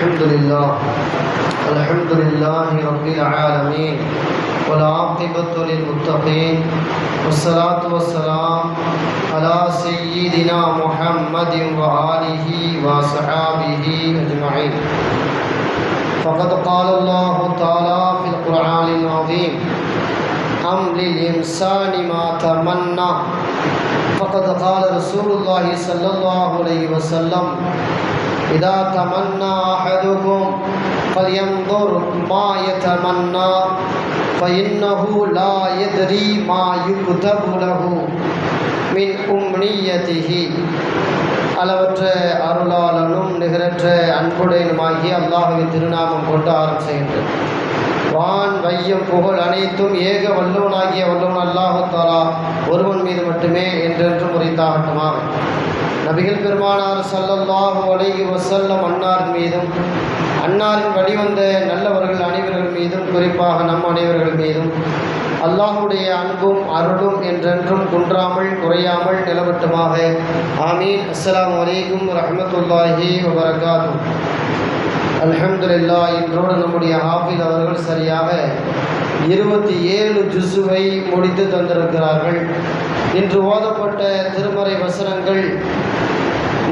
الحمد لله رب العالمين والعاقبة للمتقين والصلاة والسلام على سيدنا محمد وآله وصحابه أجمعين. فقد قال الله تعالى في القرآن العظيم: أم للإنسان ما تمنى. فقد قال رسول الله صلى الله عليه وسلم: إذا تمنى أحدكم فلينظر ما يتمنى فإنه لا يدري ما يكتب له من أمنيته. அளவற்ற அருளாளனும் நிகரற்ற அன்புடையனுமாகிய அல்லாஹ்வின் திருநாமம் கொண்டு ஆரம்பிக்கின்றேன். வான் வையம் புகழ் அனைத்தும் ஏக வல்லவனாகிய வல்லவன் அல்லாஹு தஆலா ஒருவன் மீது மட்டுமே என்றென்றும் உரைத்தாகட்டுமாக. நபிகள் பெருமானார் ஸல்லல்லாஹு அலைஹி வஸல்லம் அன்னாரின் மீதும் அன்னாரின் வழிவந்த நல்லவர்கள் அனைவர்கள் மீதும் குறிப்பாக நம் அனைவர்கள் மீதும் அல்லாஹுடைய அன்பும் அருளும் என்றென்றும் குன்றாமல் குறையாமல் நிலவட்டுமாக. ஆமீன். அஸ்ஸலாமு அலைக்கும் வரஹ்மத்துல்லாஹி வபரகாத்துஹு. அல்ஹம்துலில்லாஹ். இன்றோடு நம்முடைய ஹாஃபிஸ் அவர்கள் சரியாக 27 ஜுஸுவை முடித்து தந்திருக்கிறார்கள். இன்று ஓதப்பட்ட திருமறை வசனங்கள்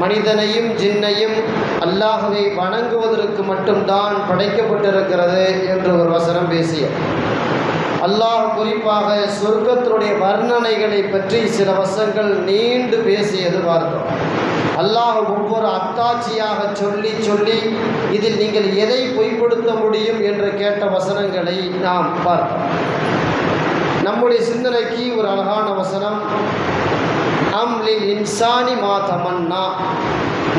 மனிதனையும் ஜின்னையும் அல்லாஹ்வை வணங்குவதற்கு மட்டும்தான் படைக்கப்பட்டிருக்கிறது என்று ஒரு வசனம் பேசிய அல்லாஹ் குறிப்பாக சொர்க்கத்தினுடைய வர்ணனைகளை பற்றி சில வசனங்கள் நீண்டு பேசியது பார்த்தோம். அல்லாஹ் ஒவ்வொரு அத்தாட்சியாக சொல்லி சொல்லி இதில் நீங்கள் எதை பொய்ப்படுத்த முடியும் என்று கேட்ட வசனங்களை நாம் பார்த்தோம். நம்முடைய சிந்தனைக்கு ஒரு அழகான வசனம்: அம் லில் இன்சானி மா தமன்னா.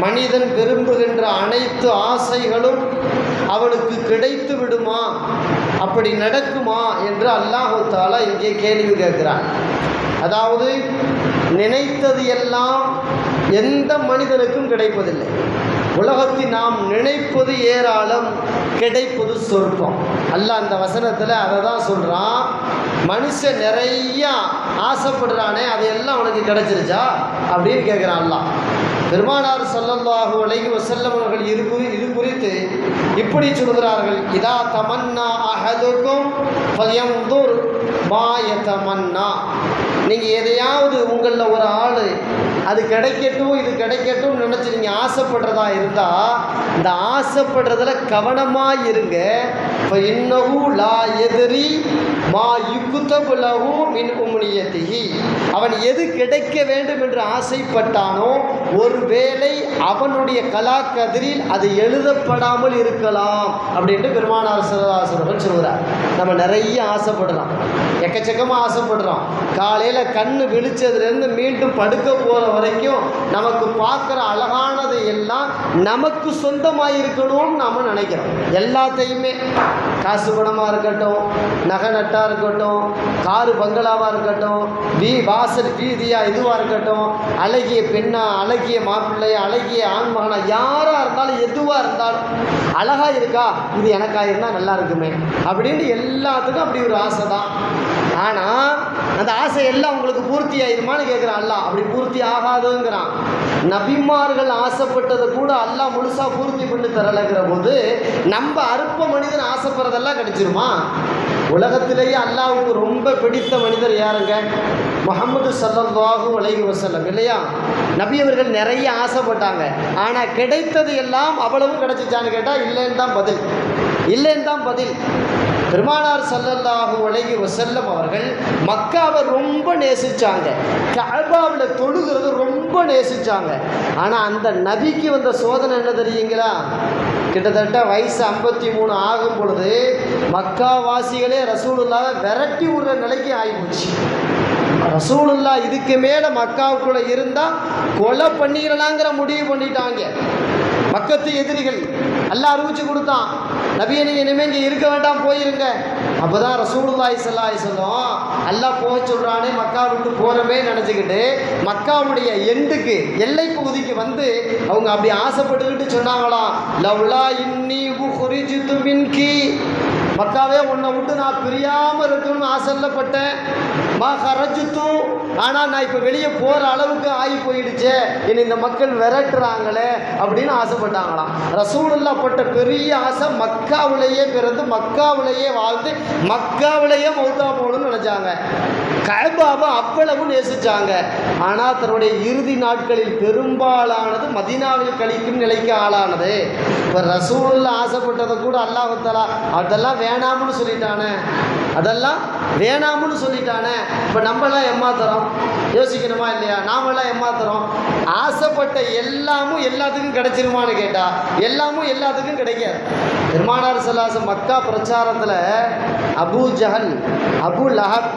மனிதன் விரும்புகின்ற அனைத்து ஆசைகளும் அவனுக்கு கிடைத்து விடுமா, அப்படி நடக்குமா என்று அல்லாஹு தஆலா இங்கே கேள்வி கேட்கிறான். அதாவது நினைத்தது எல்லாம் எந்த மனிதனுக்கும் கிடைப்பதில்லை. உலகத்தில் நாம் நினைப்பது ஏராளம், கிடைப்பது சொற்பம். அல்லாஹ் அந்த வசனத்தில் அதை தான் சொல்கிறான். மனுஷன் நிறைய ஆசைப்படுறானே, அதையெல்லாம் அவனுக்கு கிடைச்சிருச்சா அப்படின்னு கேட்குறான் அல்லாஹ். பெருமானார் ஸல்லல்லாஹு அலைஹி வஸல்லம் அவர்கள் இது குறித்து இப்படி சொல்கிறார்கள்: இதா தமன்னா அஹதுக்கும் ஃபல்யன்துர் மா யதமன்னா. நீங்கள் எதையாவது உங்களில் ஒரு ஆள் அது கிடைக்கட்டும் இது கிடைக்கட்டும் நினச்சி நீங்கள் ஆசைப்படுறதா இருந்தால் இந்த ஆசைப்படுறதுல கவனமாக இருங்க. இப்போ இன்னஹு லா எதிரி மா யுக்தபு லஹு மின் உம்னியத்திஹி. அவன் எது கிடைக்க வேண்டும் என்று ஆசைப்பட்டானோ ஒருவேளை அவனுடைய கலாக்கதிரில் அது எழுதப்படாமல் இருக்கலாம் அப்படின்ட்டு பெருமானார் ஸல்லல்லாஹு அலைஹி வஸல்லம் சொல்கிறார். நம்ம நிறைய ஆசைப்படுறோம், எக்கச்சக்கமாக ஆசைப்படுறோம். காலையில் கண்ணு விழிச்சதுலேருந்து மீண்டும் படுக்க போகிற வரைக்கும் நமக்கு பார்க்குற அழகானது எல்லாம் நமக்கு சொந்தமாக இருக்கணும்னு நாம் நினைக்கிறோம். எல்லாத்தையுமே, காசு பணமாக இருக்கட்டும், நகை நட்டாக இருக்கட்டும், காரு பங்களாவாக இருக்கட்டும், வாசல் வீதியாக இதுவாக இருக்கட்டும், அழகிய பெண்ணா, அழகிய மாப்பிள்ளையா, அழகிய ஆண்மகனா, யாராக இருந்தாலும் எதுவாக இருந்தாலும் அழகாக இருக்கா, இது எனக்காக இருந்தால் நல்லா இருக்குமே அப்படின்னு எல்லாத்துக்கும் அப்படி ஒரு ஆசை தான். ஆனால் அந்த ஆசை எல்லாம் உங்களுக்கு பூர்த்தி ஆயிருமான்னு கேட்குறான் அல்லாஹ். அப்படி பூர்த்தி ஆகாதுங்கிறான். நபிமார்கள் ஆசைப்பட்டதை கூட அல்லாஹ் முழுசாக பூர்த்தி பண்ணி தரலைங்கிற போது நம்ம அற்ப மனிதன் ஆசைப்படுறதெல்லாம் கிடைச்சிருமா? உலகத்திலேயே அல்லாஹ்வுக்கு ரொம்ப பிடித்த மனிதர் யாருங்க? முஹம்மது ஸல்லல்லாஹு அலைஹி வஸல்லம் இல்லையா? நபி அவர்கள் நிறைய ஆசைப்பட்டாங்க, ஆனால் கிடைத்தது எல்லாம் அவ்வளவும் கிடைச்சிச்சான்னு கேட்டால் இல்லைன்னு தான் பதில். பெருமானார் ஸல்லல்லாஹு அலைஹி வஸல்லம் அவர்கள் மக்காவை ரொம்ப நேசித்தாங்க, கஅபாவில் தொழுகிறது ரொம்ப நேசித்தாங்க. ஆனால் அந்த நபிக்கு வந்த சோதனை என்ன தெரியுங்களா? கிட்டத்தட்ட வயசு 53 ஆகும் பொழுது மக்காவாசிகளே ரசூலுல்லாஹை விரட்டி விடுற நிலைக்கு ஆகிப்போச்சு. ரசூலுல்லாஹ் இதுக்கு மேலே மக்காவுக்குள்ளே இருந்தால் கொலை பண்ணிடலாங்கிற முடிவு பண்ணிட்டாங்க. மக்கத்து எதிரிகள் அல்லாஹ் அறிவிச்சு கொடுத்தான், நபியை நீங்கள் இனிமேல் இங்கே இருக்க வேண்டாம், போயிருங்க. அப்போ தான் ரசூலுல்லாஹி ஸல்லல்லாஹு அலைஹி வஸல்லம் அல்லாஹ் போக சொல்கிறானே மக்கா விட்டு போகிறமே நினச்சிக்கிட்டு மக்காவுடைய எண்டுக்கு எல்லை பகுதிக்கு வந்து அவங்க அப்படி ஆசைப்பட்டுக்கிட்டு சொன்னாங்களாம்: லவ்லா இன்னி உஹ்ரிஜ்து மின்கி. மக்காவே உன்னை விட்டு நான் பிரியாமல் இருக்கணும்னு ஆசைப்பட்டேன். மா ஹரஜ்து ஆனால் நான் இப்போ வெளியே போகிற அளவுக்கு ஆகி போயிடுச்சே, என்னை இந்த மக்கள் விரட்டுறாங்களே அப்படின்னு ஆசைப்பட்டாங்களாம். ரசூலுல்லாஹ் பட்ட பெரிய ஆசை மக்காவிலேயே பிறந்து மக்காவிலேயே வாழ்ந்து மக்காவிலேயே மௌத்தா போகணும்னு நினச்சாங்க. கஅபாவை அவ்வளவு நேசிச்சாங்க. ஆனால் தன்னுடைய இறுதி நாட்களில் பெரும்பாலானது மதீனாவில் கழிக்கும் நிலைக்கு ஆளானது. இப்போ ரசூலுல்லாஹ் ஆசைப்பட்டதை கூட அல்லாஹ் தஆலா அதெல்லாம் வேணாம்னு சொல்லிட்டானே, அதெல்லாம் வேணாம்னு சொல்லிட்டானே. இப்போ நம்மளாம் ஏமாத்துறோம், யோசிக்கணுமா இல்லையா? நாமெல்லாம் ஏமாத்துறோம். ஆசைப்பட்ட எல்லாமும் எல்லாத்துக்கும் கிடைச்சிருமான்னு கேட்டால் எல்லாமும் எல்லாத்துக்கும் கிடைக்காது. பெருமானார் ஸல்லல்லாஹு அலைஹி வஸல்லம் மக்கா பிரச்சாரத்தில் அபூ ஜஹல், அபு லஹப்,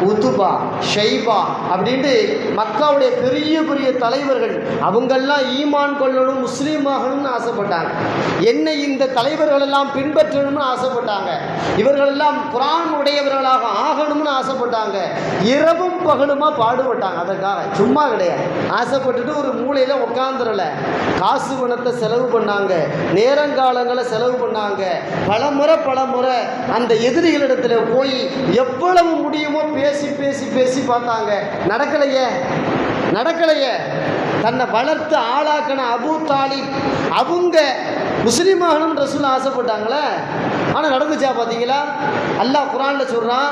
உதுபா, ஷைபா அப்படின்ட்டு மக்காவுடைய பெரிய பெரிய தலைவர்கள் அவங்கெல்லாம் ஈமான் கொள்ளணும், முஸ்லீம் ஆகணும்னு ஆசைப்பட்டாங்க. என்னை இந்த தலைவர்கள் எல்லாம் பின்பற்றணும்னு ஆசைப்பட்டாங்க. இவர்களெல்லாம் குர்ஆன் உடையவர்களாக ஆகணும்னு ஆசைப்பட்டாங்க. இரவும் பகலுமா பாடுபட்டாங்க. அதற்காக சும்மா கிடையாது. ஆசைப்பட்டுட்டு ஒரு மூலையில் உட்காந்துடல, காசு பணத்தை செலவு பண்ணாங்க, நேரங்காலங்களை செலவு பண்ணாங்க. பலமுறை அந்த எதிரிகளிடத்துல போய் எவ்வளவு முடியுமோ பேசி பேசி பேசி பார்த்தாங்க. நடக்கலையே. தன்னை வளர்த்து ஆளாக்கின அபூ தாலிப் அவங்க முஸ்லீம் ஆகணும்னு ரசூல் ஆசைப்பட்டாங்களே, ஆனால் நடந்துச்சா பார்த்தீங்களா? அல்லாஹ் குர்ஆன்ல சொல்றான்,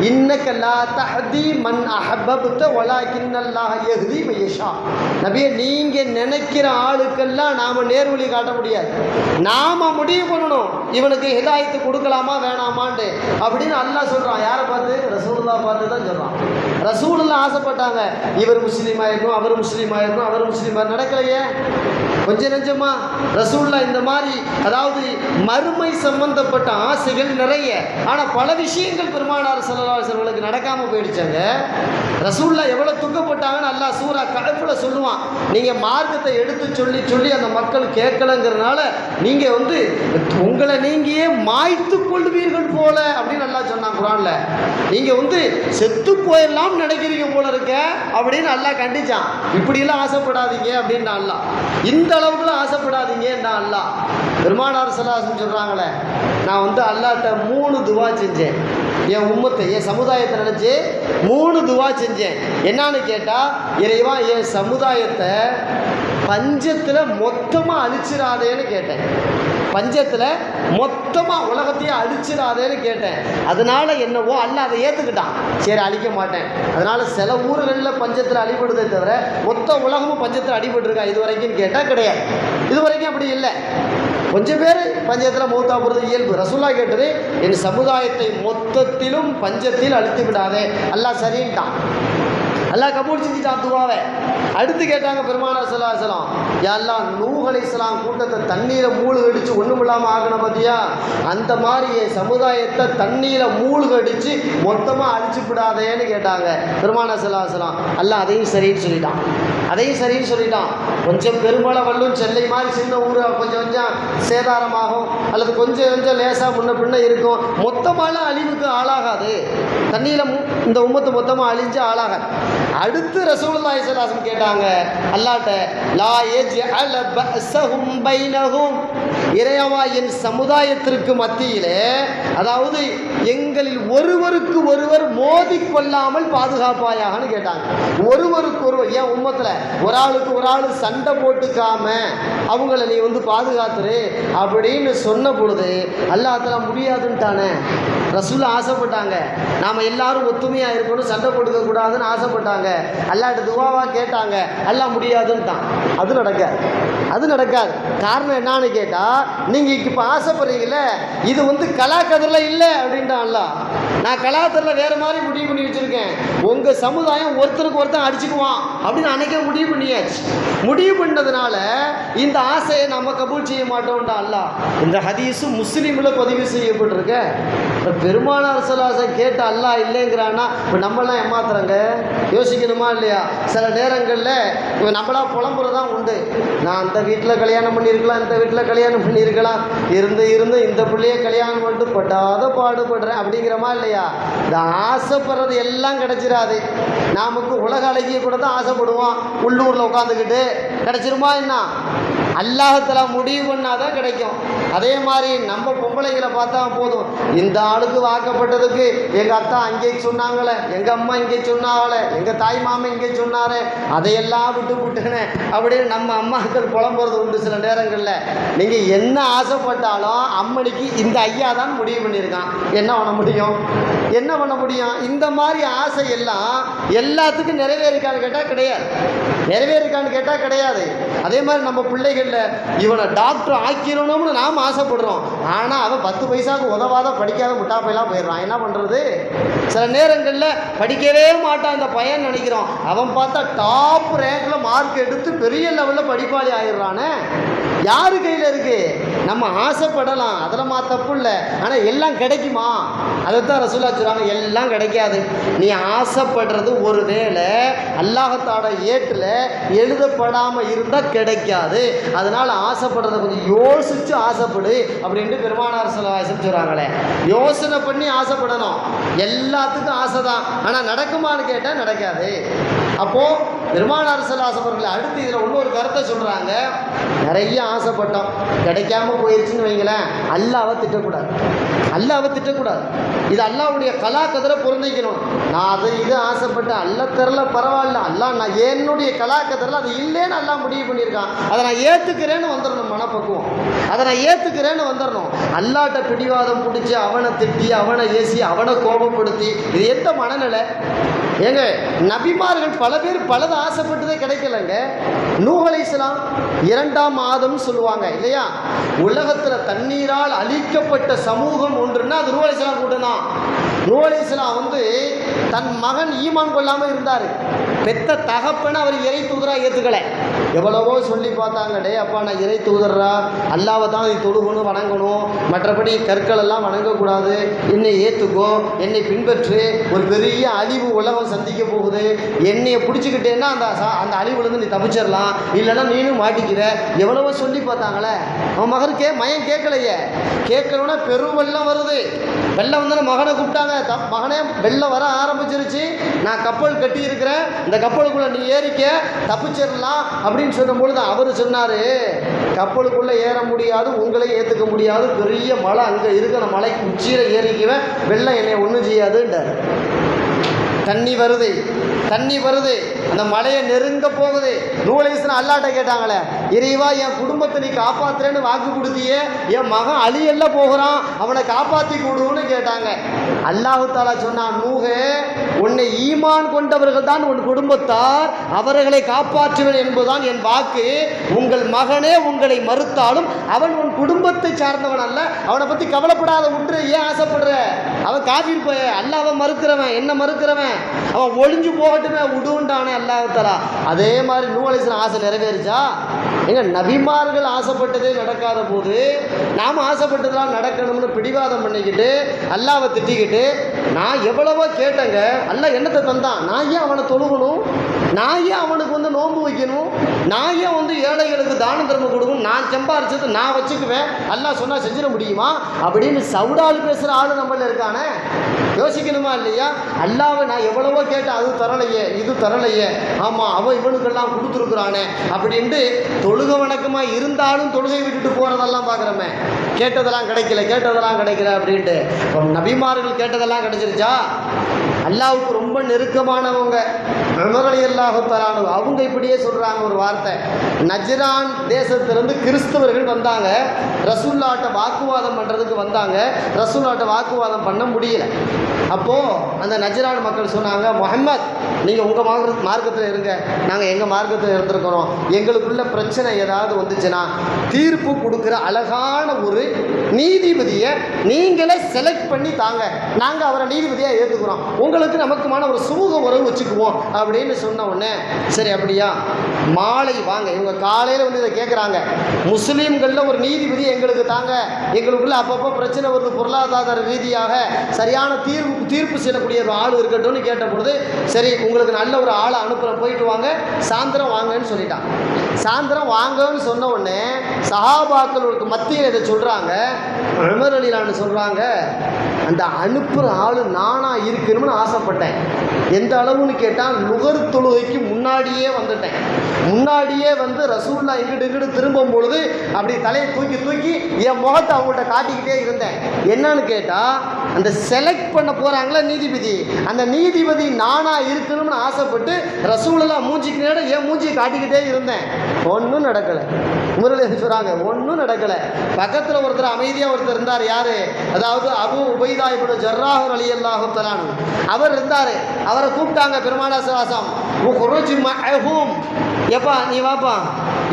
இன்னக லா தஹ்தி மன் அஹப்பப்த வலாக்கின்னல்லாஹ யஹ்தி மன் யஷா. நபியே, நீங்க நினைக்கிற ஆளுக்கெல்லாம் நாம நேர்வழி காட்ட முடியாது. நாம முடிவு பண்ணணும் இவனுக்கு ஹிதாயத்து கொடுக்கலாமா வேணாமான்னு அப்படின்னு அல்லாஹ் சொல்றான். யாரை பார்த்து? ரசூலுல்லாஹ் பார்த்து தான் சொல்றான். ரசூலுல்லாஹ் ஆசைப்பட்டாங்க, இவர் முஸ்லீம் ஆயிடணும், அவர் முஸ்லீம் ஆயிடணும், அவர் முஸ்லீம். நடக்கலையே. கொஞ்சம் நெஞ்சமா ரசூலுல்லாஹ் இந்த மாதிரி, அதாவது மறுமை சம்பந்தப்பட்ட ஆசைகள் நிறைய, ஆனால் பல விஷயங்கள் பெருமானார் ஸல்லல்லாஹு அலைஹி வஸல்லம் நடக்காம போயிடுச்சாங்க. ரசூலுல்லாஹ் எவ்வளவு துக்கப்பட்டாங்கன்னு அல்லாஹ் சூரா கஹ்ஃப்ல சொல்லுவான். நீங்க மார்க்கத்தை எடுத்து சொல்லி சொல்லி அந்த மக்கள் கேட்கலங்கிறதுனால நீங்க உங்களை நீங்கியே மாய்த்து கொள்வீர்கள் போல அப்படின்னு அல்லாஹ் சொன்னான் குர்ஆன்ல. நீங்க செத்து போயெல்லாம் நினைக்கிறீங்க போல இருக்க அப்படின்னு அல்லாஹ் கண்டிச்சான். இப்படியெல்லாம் ஆசைப்படாதீங்க அப்படின்னு அல்லாஹ், இந்த அளவுக்குலாம் ஆசைப்படாதீங்க அல்லாஹ். பெருமானார் ஸல்லல்லாஹு அலைஹி வஸல்லம் சொல்றாங்களே, நான் அல்லாஹ்ட்ட 3 துவா செஞ்சேன். என் உம்மத்தை, என் சமுதாயத்தை நினைச்சு 3 துவா செஞ்சேன். என்னன்னு கேட்டா, இறைவா என் சமுதாயத்தை பஞ்சத்துல மொத்தமா அழிச்சிடாதேன்னு கேட்டேன். பஞ்சத்தில் மொத்தமாக உலகத்தையே அழிச்சிடாதேன்னு கேட்டேன். அதனால என்னவோ அல்லாஹ் அதை ஏற்றுக்கிட்டான். சரி, அழிக்க மாட்டேன். அதனால சில ஊர்களில் பஞ்சத்தில் அடிபடுதே தவிர மொத்த உலகமும் பஞ்சத்தில் அடிபட்டுருக்கா இது வரைக்கும் கேட்டால் கிடையாது. இது வரைக்கும் அப்படி இல்லை. கொஞ்சம் பேர் பஞ்சத்தில் மௌத்தா போகிறது இயல்பு. ரசூலுல்லாஹ் கேட்டது, என் சமுதாயத்தை மொத்தத்திலும் பஞ்சத்தில் அழித்து விடாதே. அல்லாஹ் சரின்ட்டான். அல்லாஹ் கபூல் செஞ்சுட்டான் துவாவை. அடுத்து கேட்டாங்க பெருமானார் ஸல்லல்லாஹு அலைஹி வஸல்லம், யா அல்லாஹ் நூஹ் அலைஹிஸ்ஸலாம் கூட்டத்தை தண்ணீரை மூழ்கடிச்சு ஒன்றும் இல்லாமல் ஆகணும் பார்த்தியா, அந்த மாதிரி என் சமுதாயத்தை தண்ணீரை மூழ்கடிச்சு மொத்தமாக அழிச்சு விடாதேன்னு கேட்டாங்க பெருமானார் ஸல்லல்லாஹு அலைஹி வஸல்லம். அல்லாஹ் அதையும் சரின்னு சொல்லிட்டான். கொஞ்சம் பெருமளவல்லும் செல்லை மாதிரி சின்ன ஊர் கொஞ்சம் கொஞ்சம் சேதாரமாகும், அல்லது கொஞ்சம் கொஞ்சம் லேசாக முன்ன பின்ன இருக்கும். மொத்தமாலாம் அழிவுக்கு ஆளாகாது. தண்ணியில் இந்த உம்மத்து மொத்தமாக அழிஞ்சு ஆளாகாது. அடுத்து ரசூலுல்லாஹி ஸல்லல்லாஹு அலைஹி வஸல்லம் கேட்டாங்க அல்லாஹ்ட்ட, லா யஜ்அல பஸஹும் பைனஹும், இறைவா என் சமுதாயத்திற்கு மத்தியிலே, அதாவது எங்களில் ஒருவருக்கு ஒருவர் மோதி கொள்ளாமல் பாதுகாப்பாயாகன்னு கேட்டாங்க. ஒருவருக்கு ஒருவர், ஏன் உம்மத்தில் ஒரு ஆளுக்கு ஒரு ஆள் சண்டை போட்டுக்காம அவங்கள நீ பாதுகாத்துரு அப்படின்னு சொன்ன பொழுது அல்லாஹ் தஆலா முடியாதுன்ட்டானே. ரசூலுல்லாஹ் ஆசைப்பட்டாங்க, நாம் எல்லாரும் ஒத்துமையாக இருக்கணும், சண்டை போட்டுக்க கூடாதுன்னு ஆசைப்பட்டாங்க. அல்லாஹ்ட்ட துவாவாக கேட்டாங்க, அல்லாஹ் முடியாதுன்ட்டான். அது நடக்காது. காரணம் என்னன்னு கேட்டால், நீங்கள் இப்போ ஆசைப்படுறீங்களே இது கலாக்கதிரில் இல்லை அப்படின்ட்டான் அல்லாஹ். நான் கலாக்கதிரில் வேறு மாதிரி முடிவு பண்ணி வச்சுருக்கேன். உங்கள் சமுதாயம் ஒருத்தருக்கு ஒருத்தன் அடிச்சுக்குவான் அப்படின்னு அன்னைக்கே முடிவு பண்ணியாச்சு. முடிவு பண்ணதுனால இந்த ஆசையை நம்ம கபூல் செய்ய மாட்டோம்டா அல்லாஹ். இந்த ஹதீஸும் முஸ்லீமில் பதிவு செய்யப்பட்டிருக்க. இப்போ பெருமானார் ஸல்லல்லாஹு அலைஹி வஸல்லம் கேட்ட அல்லாஹ் இல்லைங்கிறான்னா இப்போ நம்மளாம் ஏமாத்துறாங்க. யோசிக்கணுமா இல்லையா? சில நேரங்களில் இப்போ நம்மளா புலம்புறதான் உண்டு. நான் அந்த வீட்டில் கல்யாணம் பண்ணியிருக்கலாம், இந்த வீட்டில் கல்யாணம் பண்ணியிருக்கலாம், இருந்து இந்த பிள்ளையை கல்யாணம் பண்ணிட்டு பட்டாத பாடுபடுறேன் அப்படிங்கிறமா இல்லையா? இந்த ஆசைப்படுறது எல்லாம் கிடைச்சிடாது. நமக்கு உலக அழகிய கூட தான் ஆசைப்படுவோம். உள்ளூரில் உட்காந்துக்கிட்டு கிடைச்சிருமா என்ன? அல்லாஹ்தஆலா முடிவு பண்ணாதான் கிடைக்கும். அதே மாதிரி நம்ம பொம்பளைங்களை பார்த்தா போதும், இந்த ஆளுக்கு வாக்கப்பட்டதுக்கு எங்கள் அத்தா அங்கே சொன்னாங்களே, எங்கள் அம்மா இங்கே சொன்னாங்களே, எங்கள் தாய் மாமன் இங்கே சொன்னாரே, அதையெல்லாம் விட்டுனே அப்படின்னு நம்ம அம்மாக்கள் புலம்புறது உண்டு சில நேரங்களில். நீங்கள் என்ன ஆசைப்பட்டாலும் அம்மனிக்கு இந்த ஐயா தான் முடிவு பண்ணியிருக்கான், என்ன பண்ண முடியும்? என்ன பண்ண முடியும்? இந்த மாதிரி ஆசை எல்லாம் எல்லாத்துக்கும் நிறைவேறிக்கான்னு கேட்டால் கிடையாது, நிறைவேறிக்கான்னு கேட்டால் கிடையாது. அதே மாதிரி நம்ம பிள்ளைகளில் இவனை டாக்டர் ஆக்கிடணும்னு நாம் ஆசைப்படுறோம், ஆனால் அவன் 10 பைசாவுக்கு உதவாத படிக்காத முட்டாப்பையெல்லாம் போயிடுறான். என்ன பண்ணுறது? சில நேரங்களில் படிக்கவே மாட்டான் இந்த பையன் நினைக்கிறோம், அவன் பார்த்தா டாப் ரேங்கில் மார்க் எடுத்து பெரிய லெவலில் படிப்பாளி ஆயிடுறானே. யாரு கையில் இருக்கு? நம்ம ஆசைப்படலாம், அதில் தப்பு இல்லை. ஆனால் எல்லாம் கிடைக்குமா? அதைத்தான் ரசூலுல்லாஹ் சொல்றாங்க, எல்லாம் கிடைக்காது. நீ ஆசைப்படுறது ஒரு வேளை அல்லாஹ்தாலா ஏட்டில் எழுதப்படாமல் இருந்தால் கிடைக்காது. அதனால் ஆசைப்படுறதை கொஞ்சம் யோசித்து ஆசைப்படு அப்படின்ட்டு பெருமானார் ஸல்லல்லாஹு அலைஹி வஸல்லம் சொல்கிறாங்களே. யோசனை பண்ணி ஆசைப்படணும். எல்லாத்துக்கும் ஆசை தான், ஆனால் நடக்குமான்னு கேட்டால் நடக்காது. அப்போது பெருமானார் ஸல்லல்லாஹு அலைஹி வஸல்லம் அவர்கள் அடுத்து இதில் இன்னொரு கருத்தை சொல்கிறாங்க. நிறைய ஆசைப்பட்டோம், கிடைக்காம போயிடுச்சுன்னு வைங்களேன், அல்லாஹ்வை திட்டக்கூடாது, அல்லாஹ்வை திட்டக்கூடாது. இது அல்லாஹ்வுடைய கலாக்கதிரை பொருந்திக்கணும். நான் அதை இது ஆசைப்பட்டேன், அல்லாஹ் தரல பரவாயில்ல, அல்லாஹ் நான் என்னுடைய கலாக்கதிரில் அது இல்லைன்னு அல்லாஹ் முடிவு பண்ணியிருக்கான், அதை நான் ஏற்றுக்கிறேன்னு வந்துடணும். மனப்பக்குவம், அதை நான் ஏற்றுக்கிறேன்னு வந்துடணும். அல்லாஹ்ட்ட பிடிவாதம் பிடிச்சி அவனை திட்டி அவனை ஏசி அவனை கோபப்படுத்தி இது எந்த மனநிலை? ஏங்க நபிமார்கள் பல பேர் பலது ஆசைப்பட்டதே கிடைக்கலங்க. நூஹ் அலைஹிஸ்ஸலாம் 2ஆம் ஆதம் சொல்லுவாங்க இல்லையா? உலகத்தில் தண்ணீரால் அழிக்கப்பட்ட சமூகம் ஒன்றுன்னா அது நூஹ் அலைஹிஸ்ஸலாம் கூட்டம் தான். நூஹ் அலைஹிஸ்ஸலாம் தன் மகன் ஈமான் கொள்ளாமல் இருந்தார். பெத்த தகப்பனை அவர் இறை தூதராக ஏற்றுக்கலை. எவ்வளவோ சொல்லி பார்த்தாங்க, டே அப்பா நான் இறை தூதரா, அல்லாவை தான் நீ தொழுகணும் வணங்கணும், மற்றபடி கற்கள் எல்லாம் வணங்கக்கூடாது, என்னை ஏற்றுக்கோ, என்னை பின்பற்று, ஒரு பெரிய அழிவு உலகம் சந்திக்க போகுது, என்னையை பிடிச்சிக்கிட்டேன்னா அந்த அழிவுலேருந்து நீ தப்பிச்சிடலாம், இல்லைன்னா நீனும் மாட்டிக்கிற. எவ்வளவோ சொல்லி பார்த்தாங்களே. அவன் மகன் கேட்கலையே. கேட்கணுன்னா பெரும் வெள்ளம் வருது. வெள்ளம் வந்தாலும் மகனை கூப்பிட்டாங்க, மகனே வெள்ளம் வர ஆரம்பிச்சிருச்சு, நான் கப்பல் கட்டி இருக்கிறேன், இந்த கப்பலுக்குள்ளே நீ ஏறிக்க, தப்பிச்சிடலாம் அப்படின்னு சொல்லும்பொழுது அவர் சொன்னார், கப்பலுக்குள்ளே ஏற முடியாது, உங்களை ஏற்றுக்க முடியாது, பெரிய மலை அங்கே இருக்கிற மலைக்கு உச்சியில் ஏறிக்குவேன், வெள்ளம் என்னை ஒன்றும் செய்யாதுன்றார். தண்ணி வருது, தண்ணி வருது, அந்த மலையை நெருங்க போகுது. நூஹ் அலைஹிஸ்ஸலாம் அல்லாஹ்ட்ட கேட்டாங்களே, இறைவா என் குடும்பத்தை நீ காப்பாத்துறேன்னு வாக்கு கொடுத்தியே, என் மகன் அழியல்ல போகிறான், அவனை காப்பாற்றி கொடுன்னு கேட்டாங்க. அல்லாஹ்தாலா சொன்னான், நூஹே உன்னை ஈமான் கொண்டவர்கள் தான் உன் குடும்பத்தார், அவர்களை காப்பாற்றுவேன் என்பதுதான் என் வாக்கு. உங்கள் மகனே உங்களை மறுத்தாலும் அவன் உன் குடும்பத்தை சார்ந்தவன் அல்ல, அவனை பற்றி கவலைப்படாத, விட்டுரு, ஏன் ஆசைப்படுற? அவன் காஃபிர் போய, அல்லாஹ்வை மறுக்கிறவன், என்ன மறுக்கிறவன், அவன் ஒளிஞ்சு போகட்டுமே விடுண்டானே அல்லாஹ்தாலா. அதே மாதிரி நூஹ் அலைஹிஸ்ஸலாம் ஆசை நிறைவேறிச்சா? எங்க நபிமார்கள் ஆசைப்பட்டதே நடக்காத போது நாம் ஆசைப்பட்டதெல்லாம் நடக்கணும்னு பிடிவாதம் பண்ணிக்கிட்டு அல்லாஹ்வை திட்டிக்கிட்டு, நான் எவ்வளவோ கேட்டேங்க, அல்லாஹ் என்னத்தை தந்தான், நான் ஏன் அவனை தொழுகணும், நான் ஏன் அவனுக்கு நோன்பு வைக்கணும், நான் ஏன் ஏழைகளுக்கு தான தர்மம் கொடுக்கணும், நான் சம்பாரிச்சது நான் வச்சுக்குவேன், அல்லாஹ் சொன்னால் செஞ்சிட முடியுமா அப்படின்னு சவுடால் பேசுகிற ஆளு நம்மள இருக்கானே. யோசிக்கணுமா இல்லையா? அல்லாஹ்வை நான் எவ்வளவோ கேட்டேன், அது தரலையே, இது தரலையே, ஆமாம் அவன் இவனுக்கெல்லாம் கொடுத்துருக்குறானே அப்படின்ட்டு தொழுக வணக்கமாக இருந்தாலும் தொழுகை விட்டுட்டு போகிறதெல்லாம் பார்க்குறோமே. கேட்டதெல்லாம் கிடைக்கல, கேட்டதெல்லாம் கிடைக்கல அப்படின்ட்டு. இப்போ நபிமார்கள் கேட்டதெல்லாம் கிடைச்சிருச்சா? அல்லாஹ்வுக்கு ரொம்ப நெருக்கமானவங்க உமர் ரலியல்லாஹு தஆலா அன்ஹு அவங்க இப்படியே சொல்கிறாங்க ஒரு வார்த்தை. நஜ்ரான் தேசத்திலிருந்து கிறிஸ்தவர்கள் வந்தாங்க, ரசூலுல்லாஹ்ட்ட வாக்குவாதம் பண்ணுறதுக்கு வந்தாங்க. ரசூலுல்லாஹ்ட்ட வாக்குவாதம் பண்ண முடியல. அப்போது அந்த நஜ்ரான் மக்கள் சொன்னாங்க, முஹம்மத் நீங்கள் உங்கள் மார்க்கத்தில் இருங்க, நாங்கள் எங்கள் மார்க்கத்தில் இருந்திருக்கிறோம், எங்களுக்குள்ள பிரச்சனை ஏதாவது வந்துச்சுன்னா தீர்ப்பு கொடுக்குற அழகான ஒரு நீதிபதியை நீங்களே செலக்ட் பண்ணி தாங்க, நாங்கள் அவரை நீதிபதியாக ஏற்றுக்கிறோம், உங்களுக்கு நமக்குமான ஒரு சுமூக உறவு வச்சுக்குவோம் அப்படின்னு சொன்ன உடனே, சரி அப்படியா மாலை வாங்க. இவங்க காலையில் இதை கேட்குறாங்க, முஸ்லீம்களில் ஒரு நீதிபதி எங்களுக்கு தாங்க, எங்களுக்குள்ள அப்பப்போ பிரச்சனை வருது, பொருளாதார ரீதியாக சரியான தீர்ப்பு செய்யக்கூடிய ஒரு ஆள் இருக்கட்டும்னு கேட்ட பொழுது, சரி உங்களுக்கு நல்ல ஒரு ஆளை அனுப்புகிறேன், போயிட்டு வாங்க, சாயந்தரம் வாங்கன்னு சொல்லிட்டான். சாயந்தரம் வாங்கன்னு சொன்ன உடனே சஹாபாக்களுக்கு மத்தியில் இதை சொல்கிறாங்க. உமர் ரலியல்லாஹு சொல்கிறாங்க, அந்த அனுப்புகிற ஆள் நானாக இருக்கணும்னு ஆசைப்பட்டேன். எந்த அளவுன்னு கேட்டால் நுகர் தொழுகைக்கு முன்னாடியே வந்துட்டேன். முன்னாடியே வந்து ரசூல்லா இங்கிட்டு திரும்பும் பொழுது அப்படி தலையை தூக்கி தூக்கி என் முகத்தை அவங்கள்ட்ட காட்டிக்கிட்டே இருந்தேன். என்னன்னு கேட்டால், அந்த செலக்ட் பண்ண போகிறாங்களா நீதிபதி, அந்த நீதிபதி நானாக இருக்கணும்னு ஆசைப்பட்டு ரசூலுல்லாஹ் மூஞ்சிக்கு நேரம் என் மூஞ்சியை காட்டிக்கிட்டே இருந்தேன். ஒன்றும் நடக்கலை. முரளி சொல்கிறாங்க, ஒன்றும் நடக்கலை. பக்கத்தில் ஒருத்தர் அமைதியாக ஒருத்தர் இருந்தார். யார்? அதாவது அபூ உபைதா இப்னு ஜர்ராஹ் ரலியல்லாஹு தஆலா அவர் இருந்தார். அவரை கூப்பிட்டாங்க பெருமானார் ஸல்லல்லாஹு அலைஹி வஸல்லம். எப்பா நீ வாப்பா,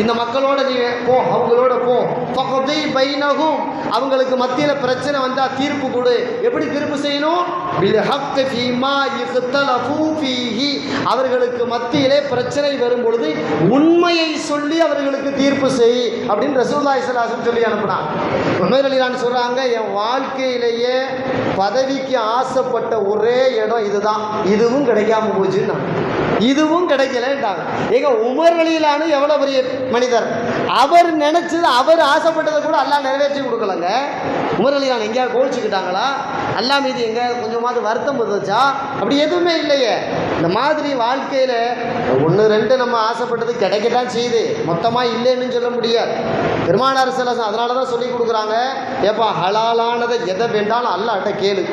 இந்த மக்களோட நீ போ, அவங்களோட போ. ஃபக்தி பைனஹும், அவங்களுக்கு மத்தியில் பிரச்சனை வந்தால் தீர்ப்பு கொடு. எப்படி தீர்ப்பு செய்யணும்? பில் ஹக் ஃபீமா யக்தலஃபு ஃபீஹி, அவர்களுக்கு மத்தியிலே பிரச்சனை வரும் பொழுது உண்மையை சொல்லி அவர்களுக்கு தீர்ப்பு செய் அப்படின்னு ரசூலுல்லாஹி ஸல்லல்லாஹு அலைஹி வஸல்லம் சொல்லி அனுப்புனான். உமர் ரலியல்லாஹு சொல்கிறாங்க, என் வாழ்க்கையிலேயே பதவிக்கு ஆசைப்பட்ட ஒரே இடம் இதுதான், இதுவும் கிடைக்காம போச்சுன்னா, இதுவும் கிடைக்கலன்றாங்க. ஏங்க உமர் ரலியல்லாஹு எவ்வளோ பெரிய மனிதர், அவர் நினைச்சது, அவர் ஆசைப்பட்டதை கூட அல்லாஹ் நிறைவேற்றி கொடுக்கலங்க. உமர் ரலியல்லாஹு எங்கேயாவது கோவிச்சுக்கிட்டாங்களா? அல்லாஹ் மீது எங்கேயாவது கொஞ்சமாவது வருத்தம் வந்துச்சா? அப்படி எதுவுமே இல்லையே. இந்த மாதிரி வாழ்க்கையில் ஒன்று ரெண்டு நம்ம ஆசைப்பட்டது கிடைக்கத்தான் செய்யுது, மொத்தமாக இல்லைன்னு சொல்ல முடியாது. பெருமானார் ஸல்லல்லாஹு அதனால தான் சொல்லி கொடுக்குறாங்க, ஏப்பா ஹலாலானதை எதை வேண்டாலும் அல்லாஹ்ட்ட கேளு.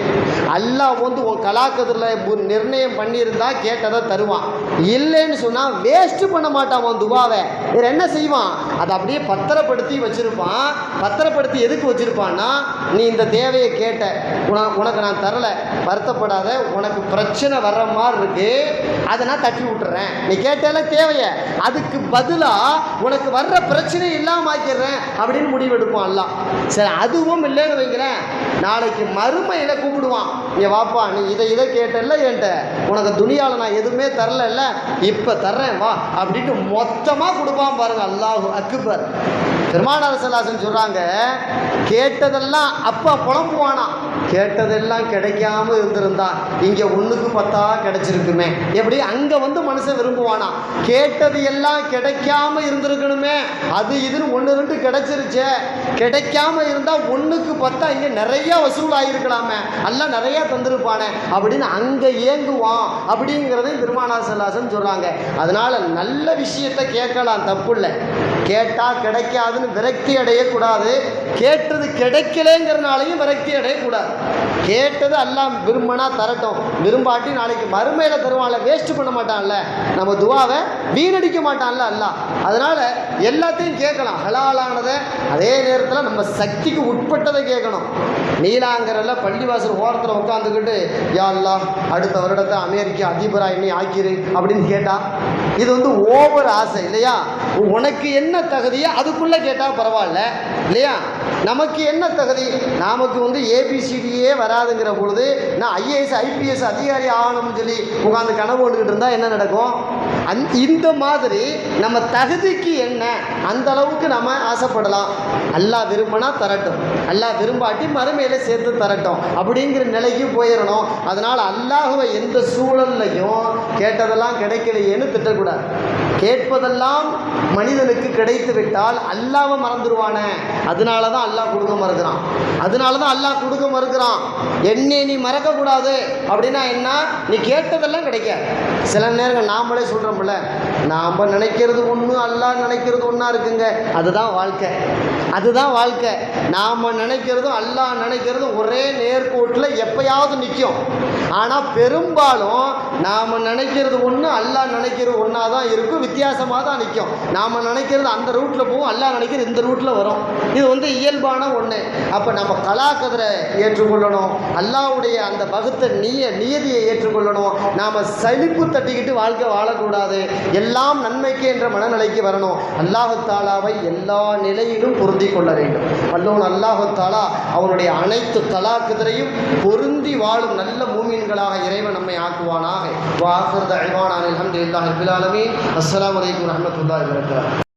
அல்லாஹ் வந்து உன் கலாக்கதில் நிர்ணயம் பண்ணியிருந்தா கேட்டதை தருவான். இல்லைன்னு சொன்னால் வேஸ்ட்டு பண்ண மாட்டான் உன் துவாவை. வேறு என்ன செய்வான்? அதை அப்படியே பத்திரப்படுத்தி வச்சுருப்பான். பத்திரப்படுத்தி எதுக்கு வச்சுருப்பான்னா, நீ இந்த தேவையை கேட்ட, உனக்கு நான் தரலை, வருத்தப்படாத, உனக்கு பிரச்சனை வர்ற மாதிரி இருக்கு, அதை நான் தட்டி விட்டுறேன். நீ கேட்டால தேவையை, அதுக்கு பதிலாக உனக்கு வர்ற பிரச்சனை இல்லாமல் ஆக்கிடுறேன் அப்படின்னு முடிவெடுப்பான் எல்லாம். சரி, அதுவும் இல்லைன்னு வைக்கிறேன், நாளைக்கு மறுமையில் கூப்பிடுவான், நீ வாப்பா, நீ இதை கேட்டல, என்கிட்ட உனக்கு துனியாவில் நான் எதுவுமே தரல, இப்போ தர்றேன் வா அப்படின்ட்டு மொத்தமாக கொடுப்பான் பாருங்க. அல்லாஹு அக்பர். பெருமானார் ஸல்லல்லாஹு அலைஹி வஸல்லம் சொல்கிறாங்க, கேட்டதெல்லாம் அப்பா புலம்புவானா, கேட்டதெல்லாம் கிடைக்காம இருந்திருந்தா இங்கே 1க்கு 10 கிடைச்சிருக்குமே. எப்படி அங்கே வந்து மனுஷன் விரும்புவானா, கேட்டது எல்லாம் கிடைக்காம இருந்திருக்கணுமே, அது இதுன்னு 1 2 கிடைச்சிருச்சே, கிடைக்காம இருந்தால் 1க்கு 10 இங்கே நிறையா வசூல் ஆகியிருக்கலாமே, எல்லாம் நிறையா தந்திருப்பானே அப்படின்னு அங்கே ஏங்குவான் அப்படிங்கிறதையும் பெருமானார் ஸல்லல்லாஹு அலைஹி வஸல்லம் சொல்கிறாங்க. அதனால் நல்ல விஷயத்தை கேட்கலாம், தப்பு இல்லை. கேட்டால் கிடைக்காதுன்னு விரக்தி அடையக்கூடாது. கேட்டது கிடைக்கலங்கிறனாலையும் விரக்தி அடையக்கூடாது. கேட்டது எல்லாம் விரும்பினா தரட்டும், விரும்பாட்டி நாளைக்கு மறுமையில் தருவான்ல, வேஸ்ட் பண்ண மாட்டான்ல, நம்ம துவாவை வீணடிக்க மாட்டான்ல அல்லாஹ். அதனால் எல்லாத்தையும் கேட்கலாம், ஹலாலானதை. அதே நேரத்தில் நம்ம சக்திக்கு உட்பட்டதை கேட்கணும். நீலாங்கரில் பள்ளிவாசல் ஓரத்தில் உட்காந்துக்கிட்டு, யா அல்லாஹ் அடுத்த வருடத்தை அமெரிக்கா அதிபராக என்னை ஆக்கிரு அப்படின்னு கேட்டால் இது வந்து ஓவர் ஆசை இல்லையா? உனக்கு என்ன தகுதியோ அதுக்குள்ளே கேட்டால் பரவாயில்ல இல்லையா? நமக்கு என்ன தகுதி? நமக்கு வந்து ஏபிசிடியே வராதுங்கிற பொழுது நான் ஐஏஎஸ் ஐபிஎஸ் அதிகாரி ஆகணும்னு சொல்லி உட்காந்து கனவு கொண்டுக்கிட்டு இருந்தால் என்ன நடக்கும்? இந்த மாதிரி நம்ம தகுதிக்கு என்ன, அந்த அளவுக்கு நம்ம ஆசைப்படலாம். அல்லாஹ் விரும்பினா தரட்டும், அல்லாஹ் விரும்பாட்டி மறுமையில் சேர்த்து தரட்டும் அப்படிங்கிற நிலைக்கு போயிடணும். அதனால் அல்லாஹுவை எந்த சூழல்லையும் கேட்டதெல்லாம் கிடைக்கலையேன்னு திட்டக்கூடாது. கேட்பதெல்லாம் மனிதனுக்கு கிடைத்து விட்டால் அல்லாஹ்வை மறந்துடுவானே. அதனால தான் அல்லாஹ் கொடுக்க மறுக்கிறான். அதனால தான் அல்லாஹ் கொடுக்க மறுக்கிறான். என்னை நீ மறக்கக்கூடாது அப்படின்னா என்ன? நீ கேட்டதெல்லாம் கிடைக்காது. சில நேரங்கள் நாமளே சொல்கிறோம்ல, நாம் நினைக்கிறது ஒன்று, அல்லாஹ் நினைக்கிறது ஒன்றா இருக்குங்க. அதுதான் வாழ்க்கை, அதுதான் வாழ்க்கை. நாம் நினைக்கிறதும் அல்லாஹ் நினைக்கிறதும் ஒரே நேர்கோட்டில் எப்பயாவது நிற்கும். ஆனால் பெரும்பாலும் நாம் நினைக்கிறது ஒன்று, அல்லாஹ் நினைக்கிறது ஒன்றா தான் இருக்கும், வித்தியாசமாக தான் நிற்கும். நாம் நினைக்கிறது அந்த ரூட்டில் போகும், அல்லாஹ் நினைக்கிறது இந்த ரூட்டில் வரும். இது வந்து இயல்பான ஒன்று. அப்போ நம்ம கலாக்கதிரை ஏற்றுக்கொள்ளணும், அல்லாஹ்வுடைய அந்த வகுத்த நியதியை ஏற்றுக்கொள்ளணும். நாம் சலிப்பு தட்டிக்கிட்டு வாழ்க்கை வாழக்கூடாது. எல்லாம் நன்மைக்கு என்ற மனநிலைக்கு வரணும். அல்லாஹு தாலாவை எல்லா நிலையிலும் பொருந்தி கொள்ள வேண்டும். வல்லோன் அல்லாஹு தாலா அவனுடைய அனைத்து கலாக்கதிரையும் பொருந்தி வாழும் நல்ல மூமின்களாக இறைவன் நம்மை ஆக்குவானாக. வாஹிர் தஅவானா அல்ஹம்துலில்லாஹி ரப்பில் ஆலமீன். அஸ்ஸலாமு அலைக்கும் வரஹ்மத்துல்லாஹி வபரகாத்துஹு.